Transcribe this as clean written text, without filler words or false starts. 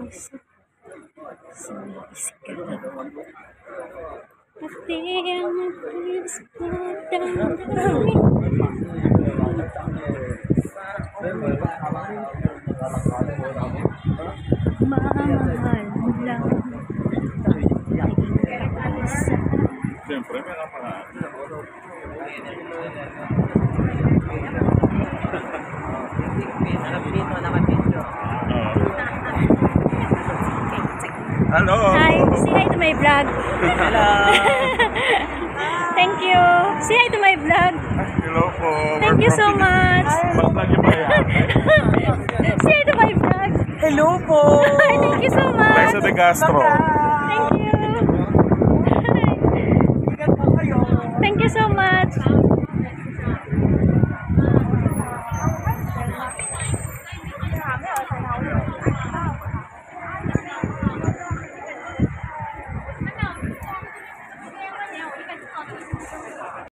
pumasok sa eskwela. Pati ang nagtiis pa damdamin. Mamahal mo lang. Siyempre, may napangaan. Hello! Hi! Say hi to my vlog. Hello! Thank you! Say hi to my vlog. Hello po! Thank you so much! Vlog niyo ba yan? Say hi to my vlog. Hello po! Thank you so much! Liza de Castro. Thank you! Thank you so much!